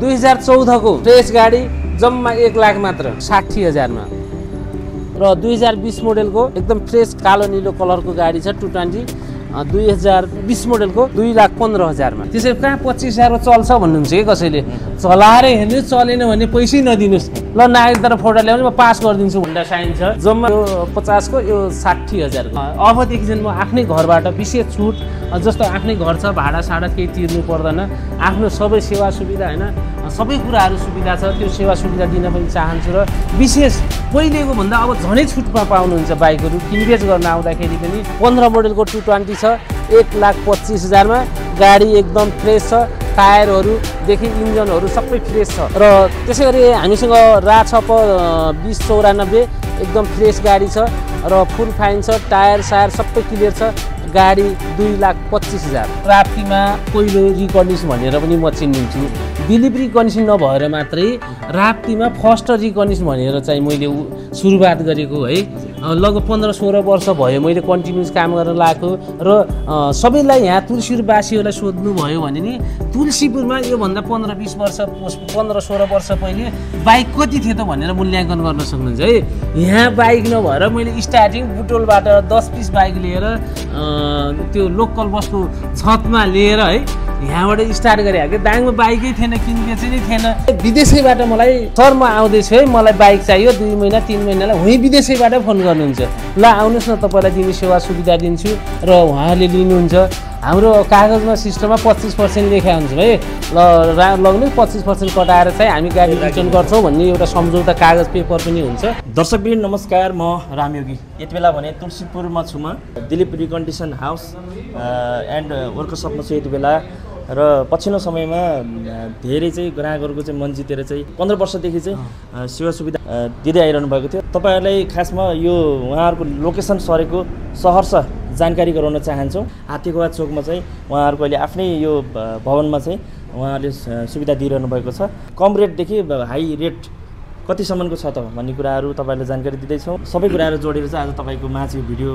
2014 को फ्रेस गाडी जम्मा 1 लाख मात्र 60,000 मा र 2020 मोडलको एकदम फ्रेस कालो नीलो कलरको गाडी छ 220 2020 मोडलको 2,15,000 मा। त्यसै कहाँ 25,000 मा चल्छ भन्नुहुन्छ के कसैले चलाएर हेर्नु चलेन भने पैसै नदिनुस् ल नागरिक तर फोटो ल्याउने म पास गरिदिन्छु भन्दा साइन छ। जम्मा यो 50 को यो 60,000 को। अबदेखि चाहिँ म आफ्नै घरबाट विशेष छुट जस्तो आफ्नै घर छ भाडा साडा केही तिर्नु पर्दैन आफ्नो सबै सेवा सुविधा हैन सबै कुराहरु सुविधा छ त्यो सेवा सुविधा दिन पनि चाहन्छु र विशेष पहिलेको भन्दा अब झनै छुटमा पाउनुहुन्छ बाइकहरु किनबेच गर्न आउँदाखेरि पनि 15 मोडलको 220 छ 1,25,000 मा गाडी एकदम फ्रेश छ टायरहरु देखि इन्जनहरु सबै फ्रेश छ र त्यसैगरी हामीसँग राछप 2094 एकदम फ्रेश गाडी छ र फुल फाइन छ टायर सायर सबै क्लियर छ गाडी 2,25,000 प्राप्तिमा पहिलो रिकन्डिसन भनेर पनि म चिन्दिन्छु डिलिभरी कन्डिसन नभएर मात्रै राप्तीमा फर्स्ट रिकन्डिसन भनेर चाहिँ मैले सुरुवात गरेको है लगभग 15-16 वर्ष भयो मैले कन्टिन्युस काम गर्न लागेको र सबैलाई यहाँ तुलसीपुरवासीहरूलाई सोध्नु भयो भने नि तुलसीपुरमा यो भन्दा 15-20 वर्ष 15-16 वर्ष पहिले बाइक कति थियो त भनेर मूल्याङ्कन गर्न सक्नुहुन्छ है। यहाँ बाइक नभएर मैले स्टार्टिङ बुटोलबाट 10 पिस बाइक लिएर त्यो लोकल बसको छतमा लिएर है यहाँबाट स्टार्ट गरे के दाङमा बाइकै थिएन किनबेचै नै थिएन। विदेशैबाट मलाई सर म आउँदैछु है मलाई बाइक चाहियो 2 महिना 3 महिनालाई उही विदेशैबाट फोन गर्नुहुन्छ ल आउनुहोस् न तपाईँलाई दिने सेवा सुविधा दिन्छु र उहाँले लिनुहुन्छ हाम्रो कागजमा सिस्टममा 25% लेखा हुन्छ है ल लग्नु 25% कटाएर चाहिँ हामी गाडी रिटर्न गर्छौँ भन्ने एउटा सम्झौता कागज पेपर पनि हुन्छ। दर्शकवृन्द नमस्कार म रामयोगी यति बेला भने तुलसीपुरमा छु म दिलीप रिकन्डिसन हाउस एन्ड वर्कसपमा छु यति बेला र पछिल्लो समयमा धेरै चाहिँ ग्राहकहरूको चाहिँ मन जितेर चाहिँ 15 वर्षदेखि चाहिँ सेवा सुविधा दिँदै आइरहनु भएको थियो। तपाईहरुलाई खासमा यो उहाँहरूको लोकेसन सरेको सहर छ जानकारी गराउन चाहन्छौँ। हात्तीखोला चोकमा चाहिँ उहाँहरूको अहिले आफ्नै यो भवनमा चाहिँ उहाँहरूले सुविधा दिइरहनु भएको छ। कम रेटदेखि हाई रेट कतिसम्मको छ त भन्ने कुराहरू तपाईँहरूले जानकारी दिँदैछौँ। सबै कुराहरू जोडेर चाहिँ आज तपाईँको माझ यो भिडियो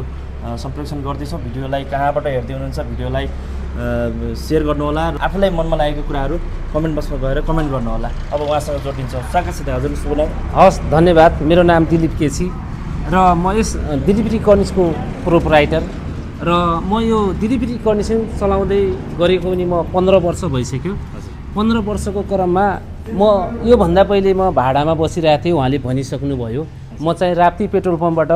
सम्प्रेषण गर्दैछौँ। भिडियोलाई कहाँबाट हेर्दै हुनुहुन्छ भिडियोलाई सेयर गर्नुहोला आफूलाई मनमा लागेको कुराहरू कमेन्ट बक्समा गएर कमेन्ट गर्नुहोला। अब उहाँसँग जोडिन्छौँ स्वागत छ हजुर शुभ नाम। हस् धन्यवाद मेरो नाम दिलीप केसी र म यस डिलिभरी कन्डिसनको प्रोपराइटर र म यो डिलिभरी कन्डिसन चलाउँदै गरेको पनि म 15 वर्ष भइसक्यो। 15 वर्षको क्रममा म योभन्दा पहिले म भाडामा बसिरहेको थिएँ उहाँले भनिसक्नुभयो म चाहिँ राप्ती पेट्रोल पम्पबाट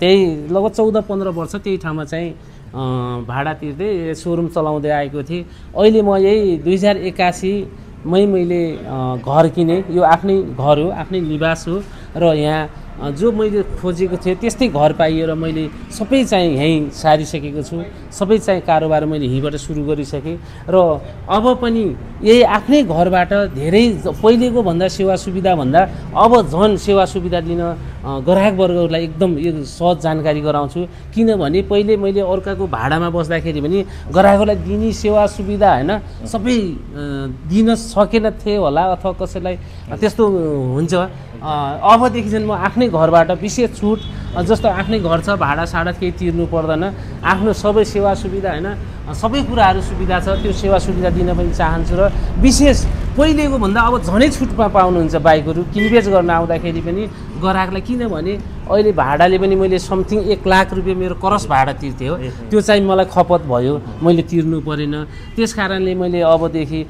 त्यही लगभग 14-15 वर्ष त्यही ठाउँमा चाहिँ भाडा तिर्दै सोरुम चलाउँदै आएको थिएँ। अहिले म यही 2081 मैले घर किने यो आफ्नै घर हो आफ्नै निवास हो र यहाँ जो मैले खोजेको थिएँ त्यस्तै घर पाइयो र मैले सबै चाहिँ यहीँ सारिसकेको छु। सबै चाहिँ कारोबार मैले यहीँबाट सुरु गरिसकेँ र अब पनि यही आफ्नै घरबाट धेरै पहिलेको भन्दा सेवा सुविधा भन्दा अब झन् सेवा सुविधा दिन ग्राहक वर्गहरूलाई एकदम यो सहज जानकारी गराउँछु। किनभने पहिले मैले अर्काको भाडामा बस्दाखेरि पनि ग्राहकहरूलाई दिने सेवा सुविधा हैन सबै दिन सकेन थिए होला अथवा कसैलाई त्यस्तो हुन्छ। अबदेखि चाहिँ म आफ्नै घरबाट विशेष छुट जस्तो आफ्नै घर छ भाडा साडा केही तिर्नु पर्दैन आफ्नो सबै सेवा सुविधा हैन सबै कुराहरू सुविधा छ त्यो सेवा सुविधा दिन पनि चाहन्छु र विशेष पहिलेको भन्दा अब झनै छुटमा पाउनुहुन्छ बाइकहरु किनबेच गर्न आउँदाखेरि पनि ग्राहकलाई। किनभने अहिले भाडाले पनि मैले समथिङ 1 लाख रुपैयाँ मेरो करस भाडा तिर्थे हो त्यो चाहिँ मलाई खपत भयो मैले तिर्नु परेन। त्यसकारणले मैले अबदेखि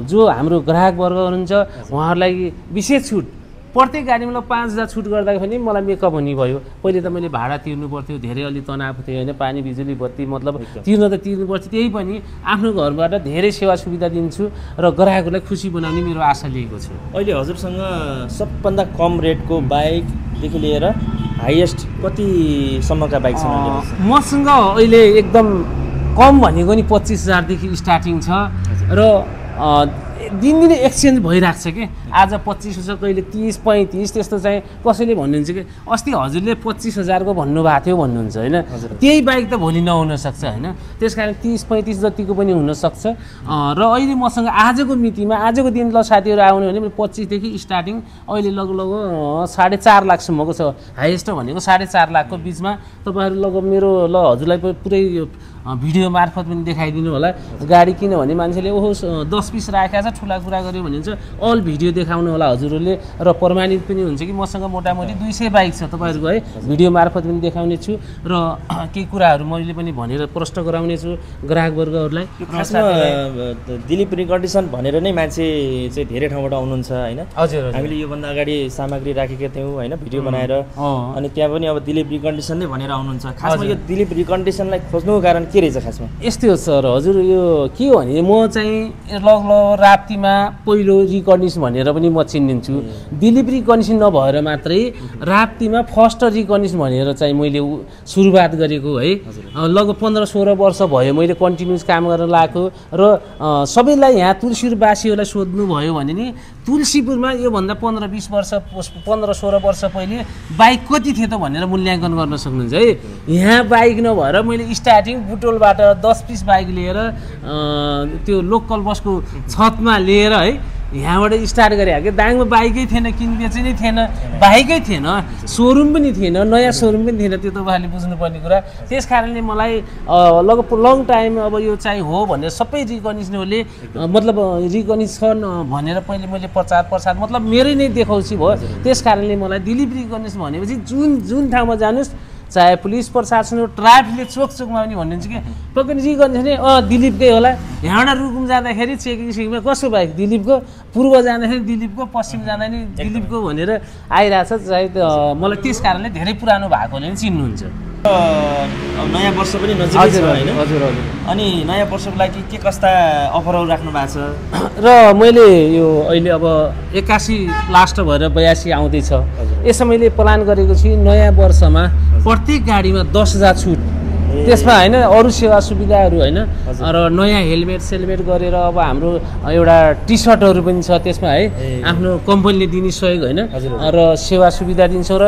जो हाम्रो ग्राहक वर्ग हुनुहुन्छ उहाँहरूलाई विशेष छुट प्रत्येक गाडीमा 5,000 छुट गर्दा पनि मलाई मेकअप हुने भयो। पहिले त मैले भाडा तिर्नु पर्थ्यो धेरै अलि तनाव थियो हैन पानी बिजुली बत्ती मतलब तिर्न त तिर्नु पर्थ्यो त्यही पनि आफ्नो घरबाट धेरै सेवा सुविधा दिन्छु र ग्राहकहरूलाई खुसी बनाउने मेरो आशा लिएको छु। अहिले हजुरसँग सबभन्दा कम रेटको बाइकदेखि लिएर हाईएस्ट कतिसम्मका बाइक छन्? मसँग अहिले एकदम कम भनेको नि 25,000 देखि स्टार्टिङ छ र दिनदिनै एक्सचेन्ज भइरहेको छ कि आज 25 छ कहिले 30-35 त्यस्तो चाहिँ कसैले भन्नुहुन्छ कि अस्ति हजुरले 25,000 को भन्नुभएको थियो भन्नुहुन्छ हैन त्यही बाइक त भोलि नहुन सक्छ हैन त्यसकारण 30-35 जतिको पनि हुन सक्छ। र अहिले मसँग आजको मितिमा आजको दिन ल साथीहरु आउने भने 25 देखि स्टार्टिङ अहिले लगभग 4.5 लाख सम्मको छ हाईएस्ट भनेको 4.5 लाखको बीचमा तपाईहरु लगभग मेरो ल हजुरलाई पुरै भिडियो मार्फत पनि देखाइदिनु होला गाडी, किनभने मान्छेले ओहो 10 पिस राखेको छ ठुला कुरा गर्यो भने चाहिँ अल भिडियो देखाउनु होला हजुरहरूले, र प्रमाणित पनि हुन्छ कि मसँग मोटामोटी 200 बाइक छ तपाईँहरूको है, भिडियो मार्फत पनि देखाउने छु र केही कुराहरू मैले पनि भनेर प्रश्न गराउने छु ग्राहकवर्गहरूलाई। खासमा दिलीप रिकन्डिसन भनेर नै मान्छे चाहिँ धेरै ठाउँबाट आउनुहुन्छ होइन। हजुर हामीले योभन्दा अगाडि सामग्री राखेका थियौँ होइन, भिडियो बनाएर, अनि त्यहाँ पनि अब दिलीप रिकन्डिसन नै भनेर आउनुहुन्छ। खासमा यो दिलीप रिकन्डिसनलाई खोज्नुको कारण के रहेछ खासमा? यस्तै हो सर, हजुर यो के हो भने म चाहिँ राप्तीमा पहिलो रिकन्डिसन भनेर पनि म चिनिन्छु। दिलीप रिकन्डिसन नभएर मात्रै राप्तीमा फर्स्ट रिकन्डिसन भनेर चाहिँ मैले सुरुवात गरेको है। लगभग 15-16 वर्ष भयो मैले कन्टिन्युस काम गर्न लागेको। र सबैलाई यहाँ तुलसीपुरवासीहरूलाई सोध्नुभयो भने नि तुलसीपुरमा योभन्दा 15-20 वर्ष 15-16 वर्ष पहिले बाइक कति थियो त भनेर मूल्याङ्कन गर्न सक्नुहुन्छ है। यहाँ बाइक नभएर मैले स्टार्टिङ बुटोलबाट 10 पिस बाइक लिएर त्यो लोकल बसको छतमा लिएर है यहाँबाट स्टार्ट गरेँ कि दाङमा बाइकै थिएन, किनबेच नै थिएन, बाइकै थिएन, सोरुम पनि थिएन, नयाँ सोरुम पनि थिएन। त्यो तपाईँहरूले बुझ्नुपर्ने कुरा। त्यस कारणले मलाई लगभग लङ टाइम अब यो चाहिँ हो भनेर सबै रिकग्निसनहरूले मतलब रिकग्निसन भनेर पहिले मैले प्रचार प्रसार मतलब मेरै नै देखाउँछु भयो। त्यस कारणले मलाई दिलीप रिकग्निसन भनेपछि जुन ठाउँमा जानुहोस्, चाहे पुलिस प्रशासन हो, ट्राफिकले चोकमा पनि भन्नुहुन्छ कि पक्कै रिकग्निसन नै दिलीपकै होला। यहाँबाट रुकुम जाँदाखेरि चेकिङमा कसको बाइक दिलीपको, पूर्व जाँदाखेरि दिलीपको, पश्चिम जाँदा नि दिलीपको भनेर आइरहेछ। सायद मलाई त्यस कारणले धेरै पुरानो भएकोले पनि चिन्नुहुन्छ। नयाँ वर्ष पनि नजिकै छ होइन? हजुर हजुर। अनि नयाँ वर्षको लागि के कस्ता अफरहरू राख्नु भएको छ? र मैले यो अहिले अब 81 लास्ट भएर 82 आउँदैछ, यसमा मैले प्लान गरेको छु नयाँ वर्षमा प्रत्येक गाडीमा 10,000 छुट, त्यसमा होइन अरू सेवा सुविधाहरू होइन, र नयाँ हेलमेट सेलमेट गरेर अब हाम्रो एउटा टी सर्टहरू पनि छ त्यसमा है, आफ्नो कम्पनीले दिने सहयोग होइन, र सेवा सुविधा दिन्छौँ, र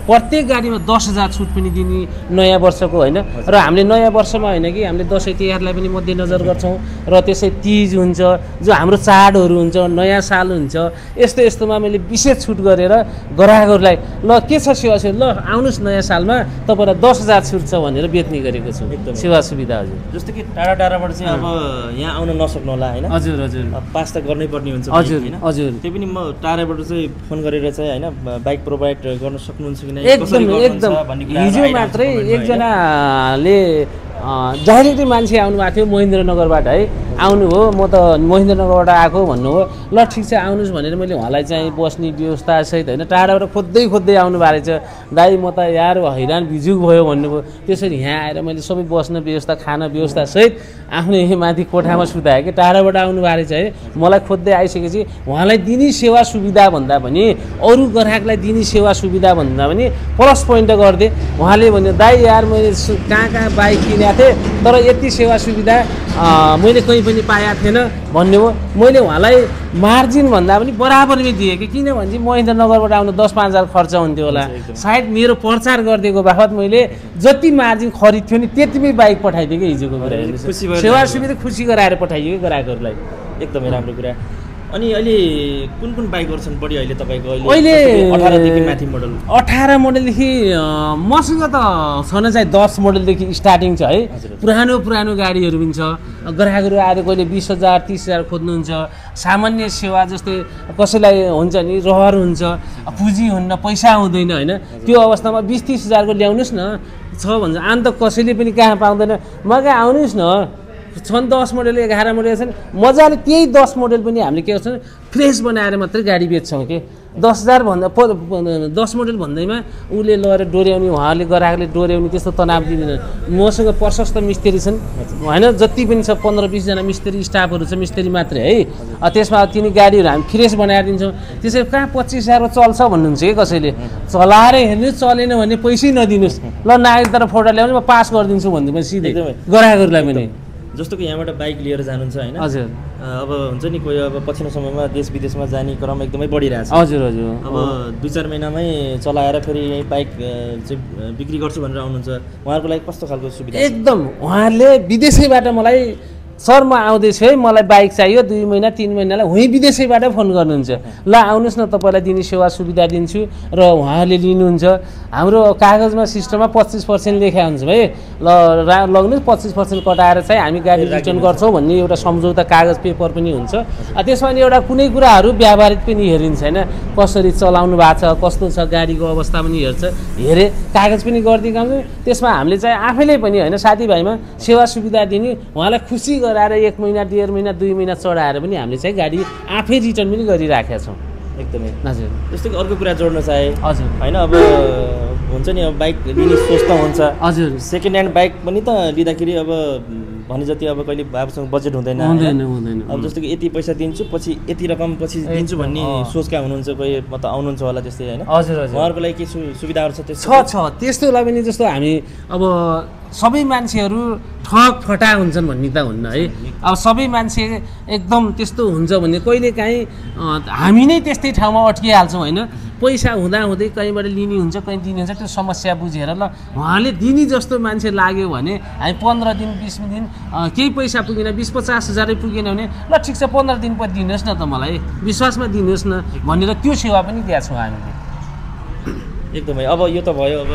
प्रत्येक गाडीमा 10,000 छुट पनि दिने नयाँ वर्षको होइन। र हामीले नयाँ वर्षमा होइन कि हामीले दसैँ तिहारलाई पनि मध्यनजर गर्छौँ, र त्यसै तिज हुन्छ, जो हाम्रो चाडहरू हुन्छ, नयाँ साल हुन्छ, यस्तो यस्तोमा मैले विशेष छुट गरेर ग्राहकहरूलाई ल के छ सेवा सुविधा, ल आउनुहोस् नयाँ सालमा तपाईँलाई 10,000 छुट छ भनेर बेच्ने गरेको छु सेवा सुविधा। हजुर जस्तो कि टाढा टाढाबाट चाहिँ अब यहाँ आउन नसक्नु होला होइन? हजुर हजुर। पास त गर्नै पर्ने हुन्छ हजुर हजुर। त्यो पनि म टाढाबाट चाहिँ फोन गरेर चाहिँ होइन बाइक प्रोभाइड गर्न सक्नुहुन्छ कि? एकदम एकदम। हिजो मात्रै एकजनाले डाइरेक्टली मान्छे आउनु भएको थियो महेन्द्रनगरबाट है, आउनुभयो, म त महेन्द्रनगरबाट आएको भन्नुभयो, ल ठिक छ आउनुहोस् भनेर मैले उहाँलाई चाहिँ बस्ने व्यवस्थासहित होइन टाढाबाट खोज्दै आउनु भएको रहेछ। दाइ म त यार हैरान बिजुक भयो भन्नुभयो। त्यसरी यहाँ आएर मैले सबै बस्न व्यवस्था खाना व्यवस्थासहित आफ्नै माथि कोठामा सुताएँ कि टाढाबाट आउनु भएको रहेछ है। मलाई खोज्दै आइसकेपछि उहाँलाई दिने सेवा सुविधा भन्दा पनि अरू ग्राहकलाई दिने सेवा सुविधा भन्दा पनि प्लस पोइन्ट गरिदिएँ। उहाँले भन्यो दाइ यार मैले कहाँ बाइक किनेको थिएँ तर यति सेवा सुविधा मैले कहीँ पनि पाएको थिएन भन्नुभयो। मैले उहाँलाई मार्जिन भन्दा पनि बराबरमै दिएँ कि किनभने चाहिँ महेन्द्रनगरबाट आउनु 10-5 हजार खर्च हुन्थ्यो होला, सायद मेरो प्रचार गरिदिएको बापत मैले जति मार्जिन खरिद थियो नि त्यतिमै बाइक पठाइदिएँ कि हिजोको कुरा। सेवा सुविधा खुसी गराएर पठाइयो कि ग्राहकहरूलाई। एकदमै राम्रो कुरा। अनि अहिले कुन बाइकहरू छन् बढी अहिले तपाईँको? अहिले 18 देखि माथि मोडल? 18 मोडलदेखि मसँग त छन चाहिँ 10 मोडलदेखि स्टार्टिङ छ है। पुरानो गाडीहरू पनि छ। ग्राहकहरू आएर कहिले 20,000 30,000 खोज्नुहुन्छ। सामान्य सेवा जस्तै कसैलाई हुन्छ नि रहर हुन्छ, पुँजी हुन्न, पैसा हुँदैन होइन, त्यो अवस्थामा 20-30 हजारको ल्याउनुहोस् न छ भन्छ। अन्त कसैले पनि कहाँ पाउँदैन, म कहाँ आउनुहोस् न, छन् 10 मोडल 11 मोडल छन् मजाले। त्यही 10 मोडल पनि हामीले के गर्छौँ फ्रेस बनाएर मात्रै गाडी बेच्छौँ कि 10,000 भन्दा 10 मोडल भन्दैमा उसले लगेर डोर्याउने, उहाँले ग्राहकले डोर्याउने त्यस्तो तनाव दिँदैन। मसँग प्रशस्त मिस्त्री छन् होइन, जति पनि छ 15-20 जना मिस्त्री स्टाफहरू छ, मिस्त्री मात्रै है। त्यसमा तिनी गाडीहरू हामी फ्रेस बनाएर दिन्छौँ। त्यसै कहाँ 25,000 चल्छ भन्नुहुन्छ कि कसैले, चलाएर हेर्नुहोस्, चलेन भने पैसै नदिनुहोस्, ल नागरिकता फोटो ल्याउने म पास गरिदिन्छु भन्दै पनि सिधै ग्राहकहरूलाई पनि। जस्तो कि यहाँबाट बाइक लिएर जानुहुन्छ होइन? हजुर। अब हुन्छ नि कोही अब पछिल्लो समयमा देश विदेशमा जाने क्रम एकदमै बढिरहेछ। हजुर हजुर। अब 2-4 महिनामै चलाएर फेरि यही बाइक चाहिँ बिक्री गर्छु भनेर आउनुहुन्छ, उहाँहरूको लागि कस्तो खालको सुविधा? एकदम उहाँहरूले विदेशैबाट मलाई सर म आउँदैछु है, मलाई बाइक चाहियो 2 महिना 3 महिनालाई, उहीँ विदेशैबाट फोन गर्नुहुन्छ, ल आउनुहोस् न तपाईँलाई दिने सेवा सुविधा दिन्छु र उहाँले लिनुहुन्छ। हाम्रो कागजमा सिस्टममा 25% लेखा हुन्छ भाइ, ल लग्नुहोस् 25% कटाएर चाहिँ हामी गाडी रिटर्न गर्छौँ भन्ने एउटा सम्झौता कागज पेपर पनि हुन्छ। त्यसमा नि एउटा कुनै कुराहरू व्यावहारिक पनि हेरिन्छ होइन, कसरी चलाउनु भएको छ, कस्तो छ गाडीको अवस्था पनि हेरे, कागज पनि गरिदिएको हुन्छ। त्यसमा हामीले चाहिँ आफैले पनि होइन साथीभाइमा सेवा सुविधा दिने, उहाँलाई खुसी गराएर 1 महिना 1.5 महिना 2 महिना चढाएर पनि हामीले चाहिँ गाडी आफै रिटर्न पनि गरिराखेका छौँ। एकदमै हजुर। जस्तो कि अर्को कुरा जोड्न चाहे हजुर होइन, अब हुन्छ नि अब बाइक लिने सोच त हुन्छ। हजुर। सेकेन्ड ह्यान्ड बाइक पनि त लिँदाखेरि अब भने जति अब कहिले आफूसँग बजेट हुँदैन। अब जस्तो कि यति पैसा दिन्छु पछि यति रकम पछि दिन्छु भन्ने सोचका हुनुहुन्छ, कोही म त आउनुहुन्छ होला त्यस्तै होइन। हजुर हजुर। उहाँहरूको लागि के सुविधाहरू छ त्यस्तो? छ त्यस्तोलाई पनि जस्तो हामी अब सबै मान्छेहरू ठग फटा हुन्छन् भन्ने त हुन्न है। अब सबै मान्छे एकदम त्यस्तो हुन्छ भने कहिलेकाहीँ हामी नै त्यस्तै ठाउँमा अड्किहाल्छौँ होइन। पैसा हुँदाहुँदै कहीँबाट लिने हुन्छ, कहीँ दिने हुन्छ, त्यो समस्या बुझेर ल उहाँले दिने जस्तो मान्छे लाग्यो भने हामी 15 दिन 20 दिन केही पैसा पुगेन, 20-50 हजारै पुगेन भने ल ठिक छ 15 दिन पछि दिनुहोस् न त, मलाई विश्वासमा दिनुहोस् न भनेर त्यो सेवा पनि दिएको छौँ हामीले। एकदमै। अब यो त भयो अब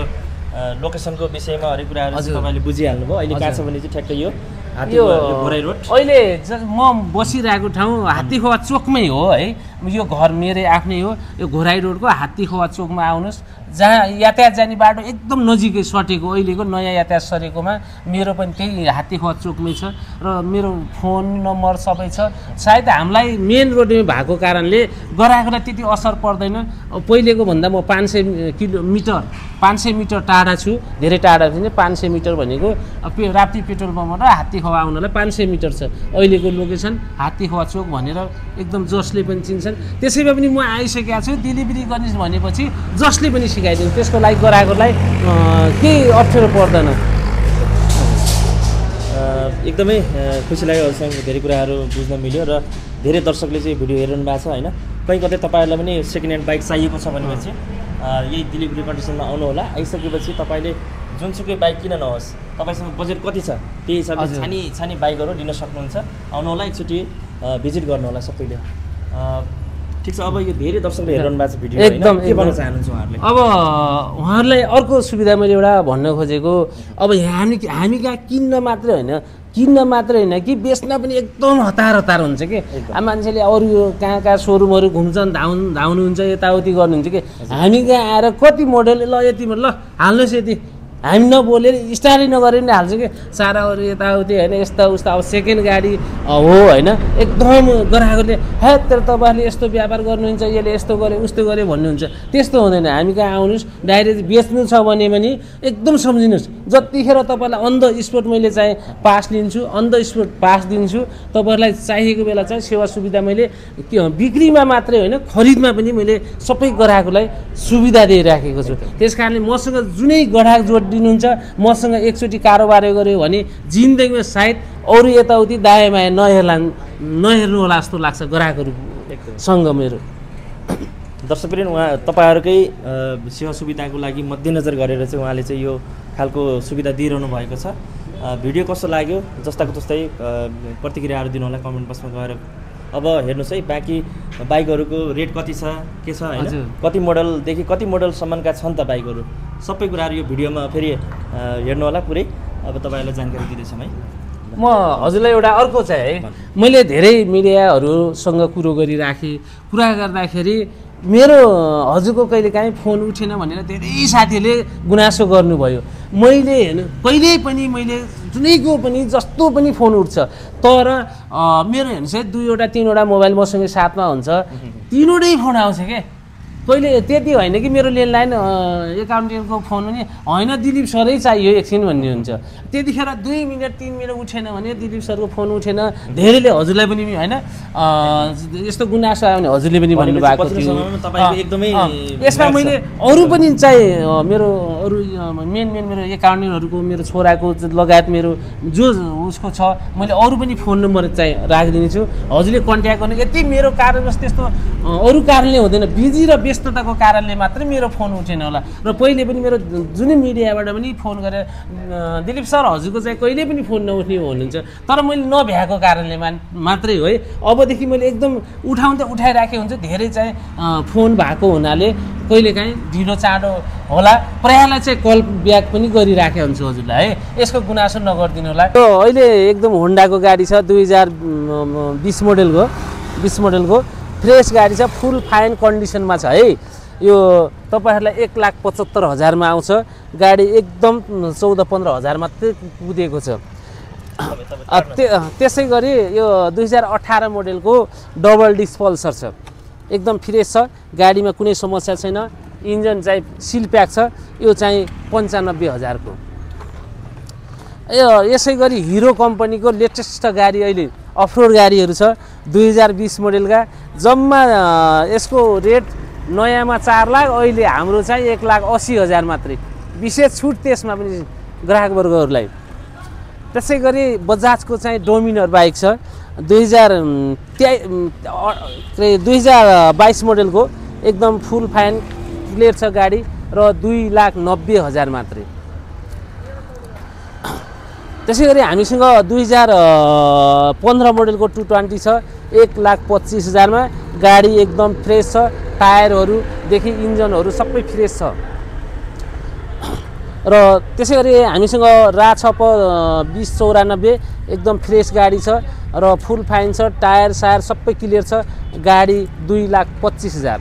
लोकेसनको विषयमा हरेक कुराहरू तपाईँले बुझिहाल्नु भयो। अहिले कहाँ छ भने चाहिँ ठ्याक्कै यो घोराई रोड, अहिले म बसिरहेको ठाउँ हात्तीखोवा चोकमै हो है। यो घर मेरै आफ्नै हो। यो घोराई रोडको हात्तीखोवा चोकमा आउनुहोस्, जहाँ यातायात जाने बाटो एकदम नजिकै सटेको, अहिलेको नयाँ यातायात सरेकोमा मेरो पनि त्यही हात्तीखोवा चोकमै छ र मेरो फोन नम्बर सबै छ। सायद हामीलाई मेन रोडमै भएको कारणले गराएकोलाई त्यति असर पर्दैन। पहिलेको भन्दा म 500 मिटर टाढा छु, धेरै टाढा छैन। 500 मिटर भनेको राप्ती पेट्रोल पम्पबाट हात्तीखोवा आउनलाई 500 मिटर छ। अहिलेको लोकेसन हात्तीखोवा चोक भनेर एकदम जसले पनि चिन्छन्। त्यसैमा पनि म आइसकेको छु। डेलिभरी गर्ने भनेपछि जसले पनि सिकाइदिन्छ, त्यसको लागि गराएकोलाई केही अप्ठ्यारो पर्दैन। एकदमै खुसी लाग्यो हजुरसँग धेरै कुराहरू बुझ्न मिल्यो र धेरै दर्शकले चाहिँ भिडियो हेरिरहनु भएको छ होइन। कहीँ कतै तपाईँहरूलाई पनि सेकेन्ड ह्यान्ड बाइक चाहिएको छ भनेपछि यही डेलिभरी कन्डिसनमा आउनु होला। आइसकेपछि तपाईँले जुनसुकै बाइक किन नहोस्, तपाईँसँग बजेट कति छ त्यही हिसाबले छानी बाइकहरू लिन सक्नुहुन्छ। आउनु होला, एकचोटि भिजिट गर्नु होला सबैले। ठिक छ। अब यो धेरै दर्शकले हेरिरहनु भएको छ भिडियो, एकदम के भन्न चाहनुहुन्छ उहाँहरूले? अब उहाँहरूलाई अर्को सुविधा मैले एउटा भन्न खोजेको, अब हामी कहाँ किन्न मात्रै होइन कि बेच्न पनि एकदम हतार हुन्छ कि। मान्छेले अरू कहाँ सोरुमहरू घुम्छन्, धाउनुहुन्छ, यताउति गर्नुहुन्छ कि। हामी कहाँ आएर कति मोडल ल यतिमा ल हाल्नुहोस् यति, हामी नबोलेर स्टार्टै नगरेर नै हाल्छ कि। साराहरू यताउति होइन, यस्ता उस्ता। अब सेकेन्ड गाडी हो होइन, एकदम ग्राहकहरूले हे तर तपाईँहरूले यस्तो व्यापार गर्नुहुन्छ, यसले यस्तो गरे उस्तो गरे भन्नुहुन्छ। त्यस्तो हुँदैन। हामी कहाँ आउनुहोस्, डाइरेक्ट बेच्नु छ भने पनि एकदम सम्झिनुहोस्। जतिखेर तपाईँलाई अन द स्पोट मैले चाहिँ पास लिन्छु, अन द स्पोट पास दिन्छु। तपाईँहरूलाई चाहिएको बेला चाहिँ सेवा सुविधा मैले बिक्रीमा मात्रै होइन खरिदमा पनि मैले सबै ग्राहकलाई सुविधा दिइराखेको छु। त्यस कारणले मसँग जुनै ग्राहक दिनुहुन्छ, मसँग एकचोटि कारोबार गऱ्यो भने जिन्दगीमा सायद अरू यताउति दायाँ बायाँ नहेर्नु होला जस्तो लाग्छ ग्राहकहरूसँग मेरो। दर्शकवृन्द, तपाईँहरूकै सेवा सुविधाको लागि मध्यनजर गरेर चाहिँ उहाँले चाहिँ यो खालको सुविधा दिइरहनु भएको छ। भिडियो कस्तो लाग्यो जस्ताको तस्तै प्रतिक्रियाहरू दिनु होला कमेन्ट बक्समा गएर। अब हेर्नुहोस् है, बाँकी बाइकहरूको रेट कति छ के छ होइन, कति मोडलदेखि कति मोडलसम्मका छन् त बाइकहरू, सबै कुराहरू यो भिडियोमा फेरि हेर्नु होला पुरै। अब तपाईँहरूलाई जानकारी दिँदैछौँ है। म हजुरलाई एउटा अर्को चाहिँ है, मैले धेरै मिडियाहरूसँग कुरो कुरा गर्दाखेरि मेरो हजुरको कहिलेकाहीँ फोन उठेन भनेर धेरै साथीहरूले गुनासो गर्नुभयो। मैले कहिल्यै पनि मैले जुनैको पनि जस्तो पनि फोन उठ्छ, तर मेरो हेर्नुहोस् है 2-3वटा मोबाइल मसँग साथमा हुन्छ, 3वटै फोन आउँछ क्या। कहिले त्यति होइन कि मेरो ल्यान्डलाइन एकाउन्टेन्टको फोन पनि होइन दिलीप सरै चाहियो एकछिन भन्ने हुन्छ। त्यतिखेर 2 मिनट 3 मिनट उठेन भने दिलीप सरको फोन उठेन। धेरैले हजुरलाई पनि होइन यस्तो गुनासो आयो भने हजुरले पनि भन्नुभएको थियो। यसमा मैले अरू पनि चाहिँ मेरो अरू मेन मेरो एकाउन्टेन्टहरूको मेरो छोराको लगायत मेरो जो उसको छ, मैले अरू पनि फोन नम्बर चाहिँ राखिदिनेछु। हजुरले कन्ट्याक्ट गर्नु। यति मेरो कारणवश त्यस्तो अरू कारणले हुँदैन, बिजी र व्यस्तताको कारणले मात्रै मेरो फोन उठेन होला र पहिले पनि मेरो जुनै मिडियाबाट पनि फोन गरेर दिलीप सर हजुरको चाहिँ कहिले पनि फोन नउठ्ने हुनुहुन्छ तर मैले नभ्याएको कारणले मात्रै हो है अबदेखि मैले एकदम उठाइराखेको हुन्छ धेरै चाहिँ फोन भएको हुनाले कहिलेकाहीँ ढिलो चाँडो होला प्रायःलाई चाहिँ कल ब्याक पनि गरिराखेको हुन्छु हजुरलाई है यसको गुनासो नगरिदिनु होला अहिले एकदम होन्डाको गाडी छ 2020 मोडलको फ्रेस गाडी छ फुल फाइन कन्डिसनमा छ है यो तपाईहरुलाई 1,75,000 मा आउँछ गाडी एकदम 14-15 हजार मात्रै कुदेको छ त्यसै गरी यो 2018 मोडलको डबल डिस्क पल्सर छ एकदम फ्रेस छ गाडीमा कुनै समस्या छैन इन्जिन चाहिँ सिल प्याक छ यो चाहिँ 95,000 को यसै गरी हिरो कम्पनीको लेटेस्ट गाडी अहिले अफरोड गाडीहरू छ 2020 मोडलका जम्मा यसको रेट नयाँमा 4 लाख अहिले हाम्रो चाहिँ 1,80,000 मात्रै विशेष छुट त्यसमा पनि ग्राहक वर्गहरूलाई त्यसै गरी बजाजको चाहिँ डोमिनर बाइक छ 2022 मोडलको एकदम फुल फाइन क्लियर छ गाडी र 2,90,000 मात्रै त्यसै गरी हामीसँग 2015 मोडलको 220 छ 1,25,000 मा गाडी एकदम फ्रेस छ टायरहरुदेखि इन्जिनहरु सबै फ्रेस छ र त्यसै गरी हामीसँग राछप 2094 एकदम फ्रेस गाडी छ र फुल फाइन छ टायर सायर सबै क्लियर छ गाडी 2,25,000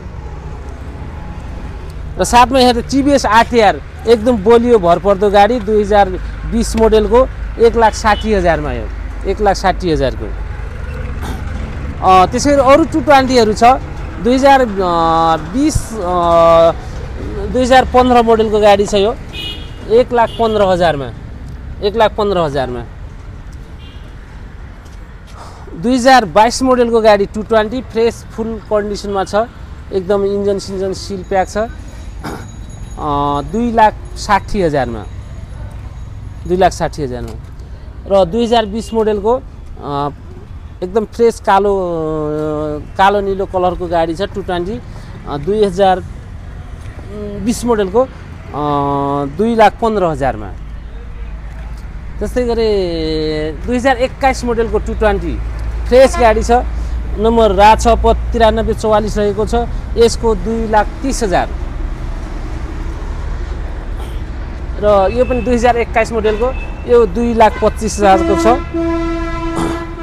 र साथमा हेर्दा टिभीएस आरटीआर एकदम बलियो भरपर्दो गाडी 2020 मोडलको 1,60,000 मा यो 1,60,000 को त्यसैगरी अरु 220 हरु छ 2015 मोडलको गाडी छ यो 1,15,000 मा 1,15,000 मा 2022 मोडलको गाडी 220 फ्रेस फुल कन्डिसनमा छ एकदम इन्जिन सिन्जन सिल प्याक छ 2,60,000 मा 2,60,000 मा र 2020 मोडलको एकदम फ्रेस कालो नीलो कलरको गाडी छ 220 2020 मोडलको 2,15,000 मा त्यस्तै गरी 2021 मोडलको 220 फ्रेस गाडी छ नम्बर राछप 9344 रहेको छ यसको 2,30,000 र यो पनि 2021 मोडलको यो 2,25,000 को छ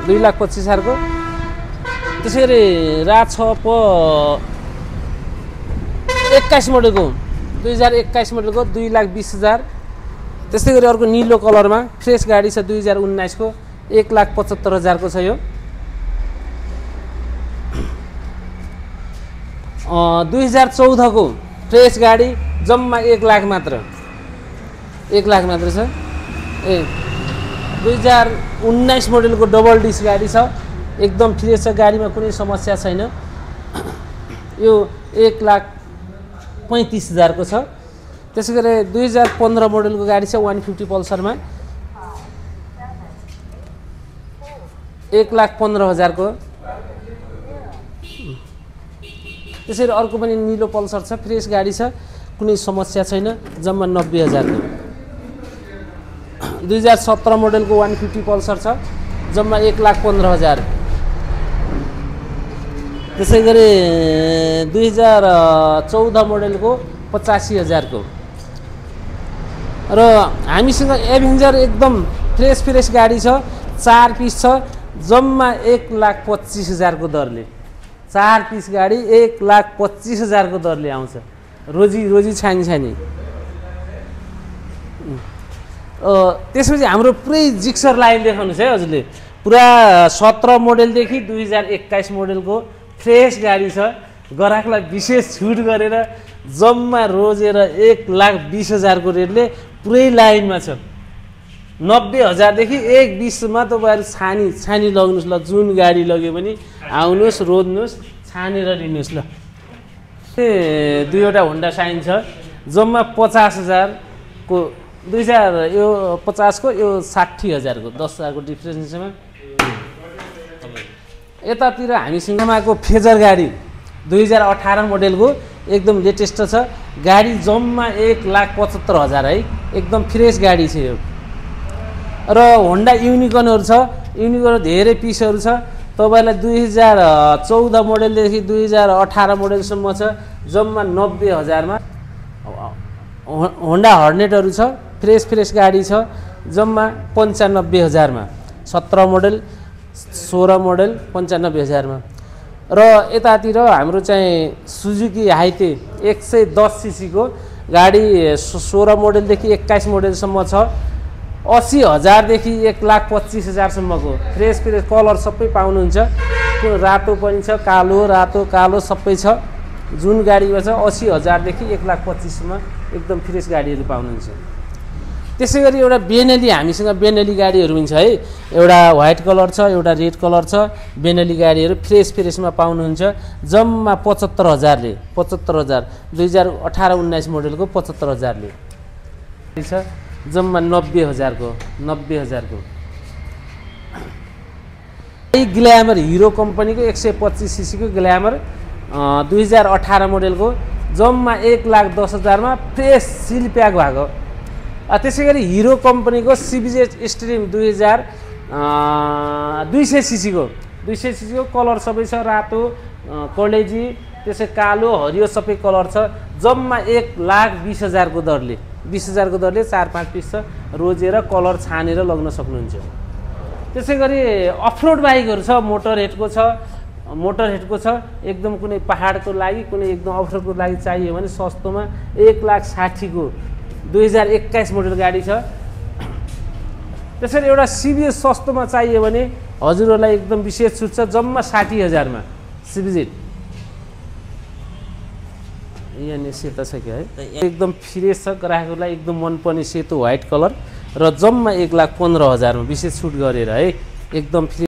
2,25,000 को त्यसैगरी राछप 21 मोडलको 2021 मोडलको 2,20,000 त्यस्तै गरी अर्को नीलो कलरमा फ्रेस गाडी छ 2019 को 1,75,000 को छ यो 2014 को फ्रेस गाडी जम्मा 1 लाख मात्र 1 लाख मात्र छ 2019 मोडलको डबल डिस्क गाडी छ एकदम फ्रेस छ गाडीमा कुनै समस्या छैन यो 1,35,000 को छ त्यसैगरी 2015 मोडलको गाडी छ 150 पल्सरमा 1,15,000 को त्यसैगरी अर्को पनि नीलो पल्सर छ फ्रेस गाडी छ कुनै समस्या छैन जम्मा 90,000 को 2017 मोडलको 150 पल्सर छ जम्मा 1,15,000 त्यसैगरी 2014 मोडलको 85,000 को र हामीसँग एभेन्जर एकदम फ्रेस गाडी छ 4 पिस छ जम्मा 1,25,000 को दरले 4 पिस गाडी 1,25,000 को दरले आउँछ रोजी छानी त्यसपछि हाम्रो पुरै जिक्सर लाइन देखाउनुस् है हजुरले पुरा 17 मोडलदेखि 2021 मोडलको फ्रेस गाडी छ ग्राहकलाई विशेष छुट गरेर जम्मा रोजेर 1,20,000 को रेटले पुरै लाइनमा छ 90,000 देखि 1,20 मा तपाईहरु छानी लग्नुस् ल जुन गाडी लगे पनि आउनुस् रोज्नुस् छानेर लिनुस् ल दुईवटा होन्डा साइन छ जम्मा 50,000 को 2000 यो 50 को यो 60,000 को 10,000 को डिफरेन्समा यतातिर हामीसँगमाको फेजर गाडी 2018 मोडलको एकदम लेटेस्ट छ। गाडी जम्मा 1,75,000 है, एकदम फ्रेस गाडी छ यो। र होन्डा युनिकर्नहरू छ, युनिकर्न धेरै पिसहरू छ। तपाईँलाई 2014 मोडलदेखि 2018 मोडलसम्म छ, जम्मा 90,000 मा। होन्डा हर्नेटहरू छ, फ्रेस गाडी छ, जम्मा 95,000 मा। 17 मोडल 16 मोडल 95,000 मा। र यतातिर हाम्रो चाहिँ सुजुकी हाइटे 110 सीसी को गाडी 16 मोडलदेखि 21 मोडलसम्म छ। 80,000 देखि 1,25,000 सम्मको फ्रेस कलर सबै पाउनुहुन्छ। रातो पनि छ, कालो रातो कालो सबै छ। जुन गाडीमा छ 80,000 देखि 1,25,000 सम्म एकदम फ्रेस गाडीहरू पाउनुहुन्छ। त्यसै गरी एउटा बेनेली, हामीसँग बेनेली गाडीहरू पनि छ है। एउटा व्हाइट कलर छ, एउटा रेड कलर छ। बेनेली गाडीहरू फ्रेसमा पाउनुहुन्छ। जम्मा 75,000 ले 75,000 2018-19 मोडलको 75,000 ले छ। जम्मा 90,000 को 90,000 को। ग्ल्यामर हिरो कम्पनीको 125 सीसी को ग्ल्यामर 2018 मोडलको जम्मा 1,10,000 मा फ्रेस सिल प्याक भएको। त्यसै गरी हिरो कम्पनीको सिबिजेड स्ट्रिम 200 सीसी को 200 सीसी को कलर सबै छ। रातो कलेजी त्यसै कालो हरियो सबै कलर छ। जम्मा 1,20,000 को दरले 20,000 को दरले 4-5 पिस छ। रोजेर कलर छानेर लग्न सक्नुहुन्छ। त्यसै गरी अफरोड बाइकहरू छ, मोटर हेडको छ। एकदम कुनै पहाडको लागि कुनै एकदम अफरोडको लागि चाहियो भने सस्तोमा 1,60,000 को 2021 मोडल गाडी छ। त्यसरी एउटा सिबिएस सस्तोमा चाहियो भने हजुरहरूलाई एकदम विशेष छुट छ। जम्मा 60,000 मा सिबिजेड। यहाँ सेतो छ क्या है, एकदम फ्रेस छ। ग्राहकहरूलाई एकदम मनपर्ने सेतो व्हाइट कलर र जम्मा 1,15,000 मा विशेष छुट गरेर है, एकदम